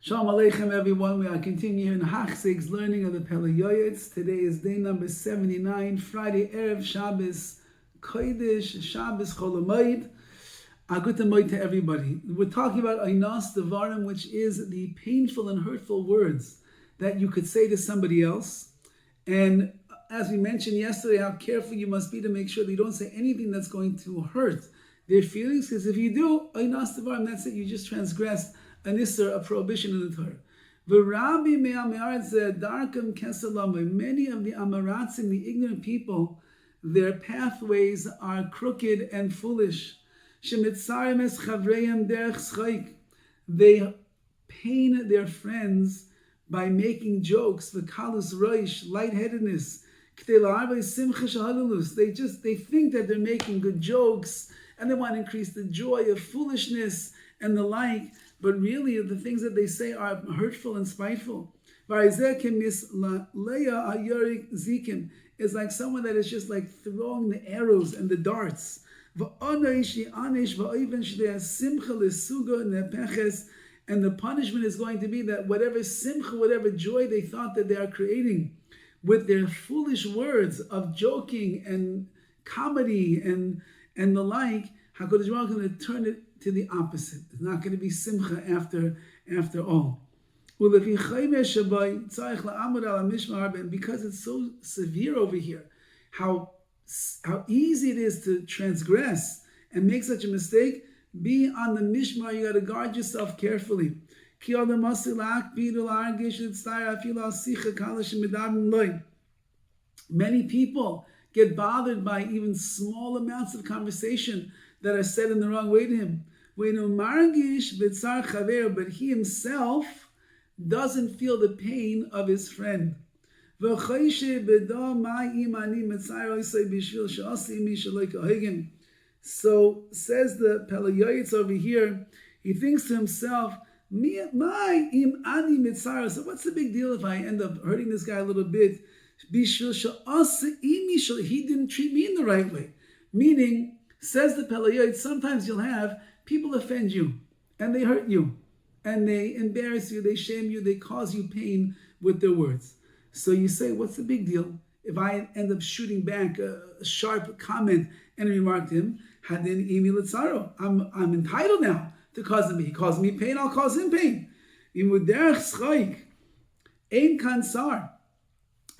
Shalom Aleichem, everyone. We are continuing Hachzig's learning of the Pele Yoetz. Today is day number 79, Friday, Erev Shabbos, Kodesh, Shabbos Chol Hamoed. Good to everybody. We're talking about Einas Devarim, which is the painful and hurtful words that you could say to somebody else. And as we mentioned yesterday, how careful you must be to make sure that you don't say anything that's going to hurt their feelings, because if you do, Einas Devarim, that's it, you just transgressed an Isser, a prohibition in the Torah. Rabbi darkam kesalamai. Many of the Amaratzim, the ignorant people, their pathways are crooked and foolish. Shemitzarim es chavreim derech schaik. They pain their friends by making jokes. V'kalus roish, lightheadedness. K'tei la'arvei simcha shahalulus. They think that they're making good jokes and they want to increase the joy of foolishness and the like. But really, the things that they say are hurtful and spiteful. It's like someone that is just like throwing the arrows and the darts. And the punishment is going to be that whatever simcha, whatever joy they thought that they are creating with their foolish words of joking and comedy and the like, HaKadosh Baruch Hu is going to turn it to the opposite. It's not going to be simcha after all. And because it's so severe over here, how easy it is to transgress and make such a mistake, be on the mishmar. You got to guard yourself carefully. Many people get bothered by even small amounts of conversation that are said in the wrong way to him. But he himself doesn't feel the pain of his friend. So says the Pele Yoetz over here, he thinks to himself, so what's the big deal if I end up hurting this guy a little bit? He didn't treat me in the right way. Meaning, says the Pele Yoetz, sometimes you'll have people offend you, and they hurt you, and they embarrass you, they shame you, they cause you pain with their words. So you say, what's the big deal? If I end up shooting back a sharp comment and remark to him, Hadin imi litzaro, I'm entitled now to cause him. He caused me pain, I'll cause him pain. And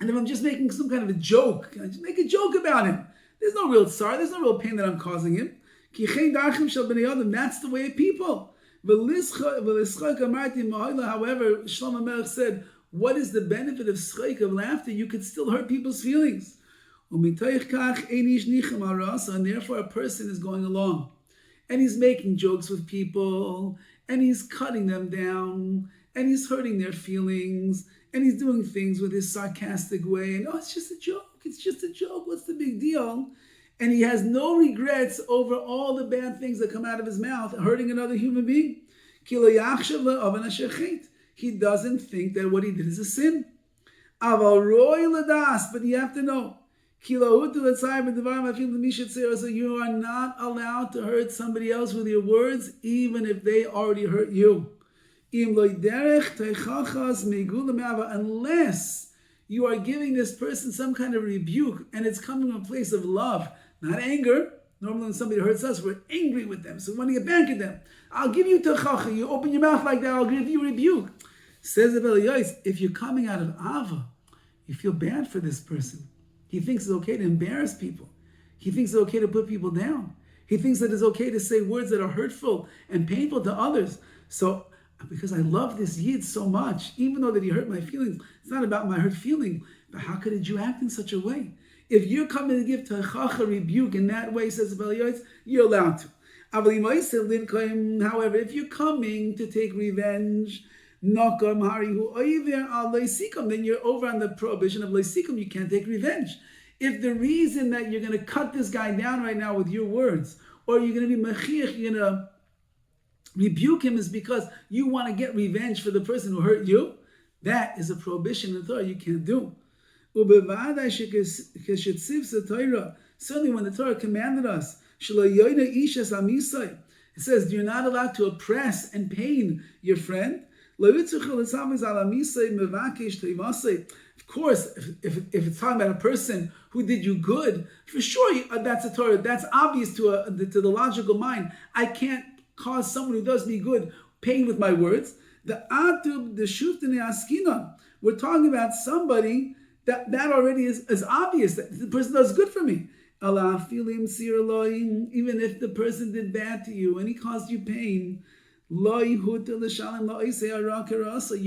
if I'm just making some kind of a joke, I just make a joke about him. There's no real tsar, there's no real pain that I'm causing him. That's the way of people. However, Shlomo Melech said, what is the benefit of schreik, of laughter? You could still hurt people's feelings. And therefore a person is going along and he's making jokes with people and he's cutting them down and he's hurting their feelings and he's doing things with his sarcastic way and it's just a joke, what's the big deal? And he has no regrets over all the bad things that come out of his mouth, hurting another human being. He doesn't think that what he did is a sin. But you have to know, you are not allowed to hurt somebody else with your words, even if they already hurt you. Unless you are giving this person some kind of rebuke and it's coming from a place of love, not anger. Normally when somebody hurts us, we're angry with them, so we want to get back at them. I'll give you techacha. You open your mouth like that, I'll give you rebuke. Says the Pele Yoetz, if you're coming out of ava, you feel bad for this person. He thinks it's okay to embarrass people. He thinks it's okay to put people down. He thinks that it's okay to say words that are hurtful and painful to others. So, because I love this Yid so much, even though that he hurt my feelings, it's not about my hurt feeling, but how could a Jew act in such a way? If you're coming to give techacha, rebuke in that way, says the Pele Yoetz, you're allowed to. However, if you're coming to take revenge, then you're over on the prohibition of leisikum. You can't take revenge. If the reason that you're going to cut this guy down right now with your words, or you're going to be mechiach, you're going to rebuke him, is because you want to get revenge for the person who hurt you, that is a prohibition in the Torah you can't do. Certainly when the Torah commanded us, it says you're not allowed to oppress and pain your friend. Of course, if it's talking about a person who did you good, for sure that's a Torah. That's obvious to the logical mind. I can't cause someone who does me good pain with my words. The atub, the shuftene askina. We're talking about somebody that already is obvious that the person does good for me. Even if the person did bad to you and he caused you pain, you're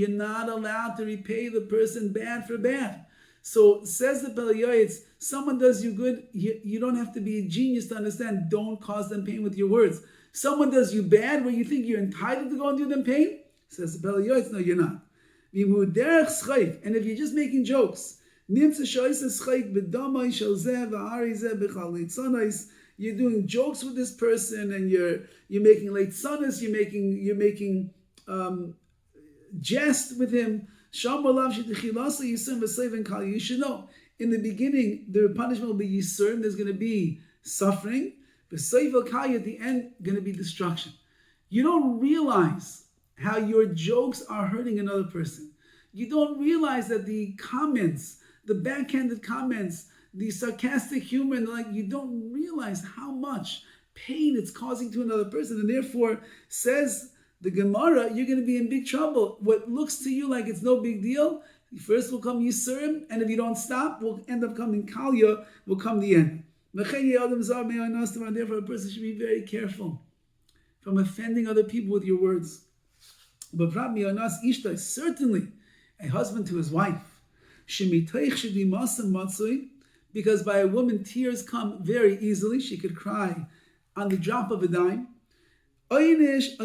not allowed to repay the person bad for bad. So says the Pele Yoetz, someone does you good, you don't have to be a genius to understand, don't cause them pain with your words. Someone does you bad where you think you're entitled to go and do them pain, says the Pele Yoetz, no, you're not. And if you're just making jokes, you're doing jokes with this person, and you're making late sonas, you're making jest with him. You should know, in the beginning, the punishment will be yisurim. There's going to be suffering. At the end, going to be destruction. You don't realize how your jokes are hurting another person. You don't realize that the comments, the backhanded comments, the sarcastic humor, and you don't realize how much pain it's causing to another person. And therefore, says the Gemara, you're going to be in big trouble. What looks to you like it's no big deal, first will come Yisurim, and if you don't stop, will end up coming Kalya, will come the end. Therefore, a person should be very careful from offending other people with your words. But certainly, a husband to his wife, because by a woman tears come very easily. She could cry on the drop of a dime. It's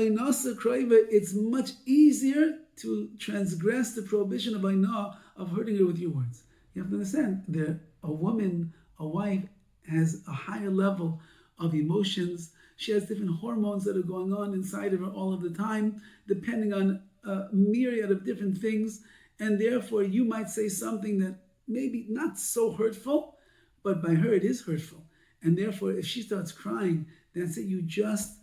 much easier to transgress the prohibition of Ainah, of hurting her with your words. You have to understand that a woman, a wife, has a higher level of emotions. She has different hormones that are going on inside of her all of the time, depending on a myriad of different things. And therefore, you might say something that maybe not so hurtful, but by her it is hurtful. And therefore, if she starts crying, that's it. You just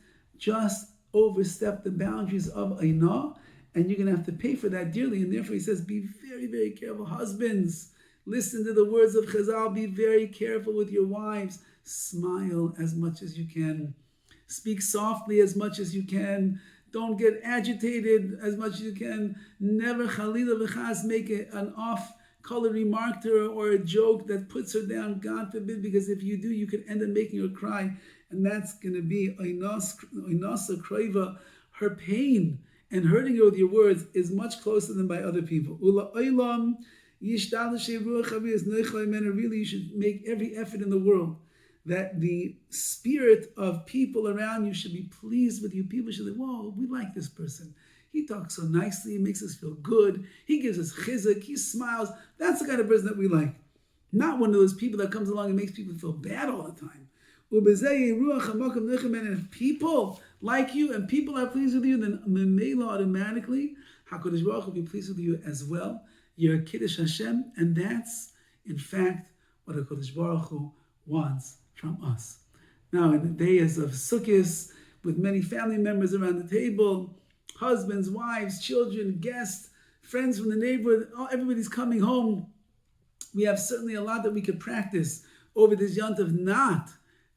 overstep the boundaries of Ainah, and you're going to have to pay for that dearly. And therefore, he says, be very, very careful. Husbands, listen to the words of Chazal. Be very careful with your wives. Smile as much as you can. Speak softly as much as you can. Don't get agitated as much as you can. Never chalila v'chas make an off-color remark to her or a joke that puts her down, God forbid, because if you do, you could end up making her cry. And that's going to be oinasa kroiva. Her pain and hurting her with your words is much closer than by other people. Really, you should make every effort in the world that the spirit of people around you should be pleased with you. People should say, whoa, we like this person. He talks so nicely. He makes us feel good. He gives us chizuk. He smiles. That's the kind of person that we like. Not one of those people that comes along and makes people feel bad all the time. And if people like you and people are pleased with you, then Memela automatically, HaKadosh Baruch will be pleased with you as well. You're a Kiddush Hashem, and that's, in fact, what HaKadosh Baruch Hu wants from us. Now, in the days of Sukkot, with many family members around the table, husbands, wives, children, guests, friends from the neighborhood, everybody's coming home. We have certainly a lot that we could practice over this Yontav, not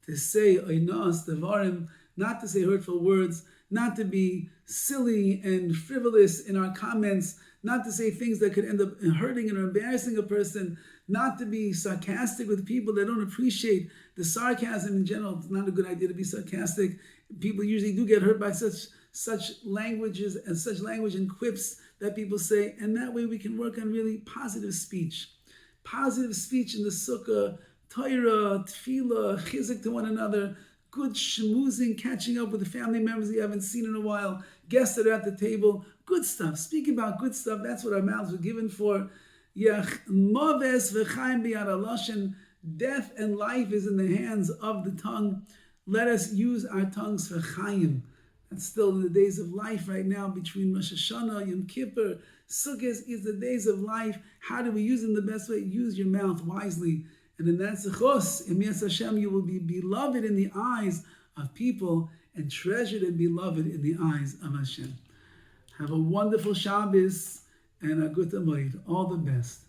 to say oinos devarim, not to say hurtful words, not to be silly and frivolous in our comments, not to say things that could end up hurting or embarrassing a person, not to be sarcastic with people that don't appreciate the sarcasm in general. It's not a good idea to be sarcastic. People usually do get hurt by such languages and such language and quips that people say, and that way we can work on really positive speech. Positive speech in the sukkah, Torah, tefillah, chizuk to one another, good schmoozing, catching up with the family members you haven't seen in a while, guests that are at the table, good stuff. Speaking about good stuff, that's what our mouths were given for. Death and life is in the hands of the tongue. Let us use our tongues for chayim. That's still in the days of life right now between Rosh Hashanah, Yom Kippur. Sukkot is the days of life. How do we use them the best way? Use your mouth wisely. And in that zechus, in Yas Hashem, you will be beloved in the eyes of people and treasured and beloved in the eyes of Hashem. Have a wonderful Shabbos and a good Moed. All the best.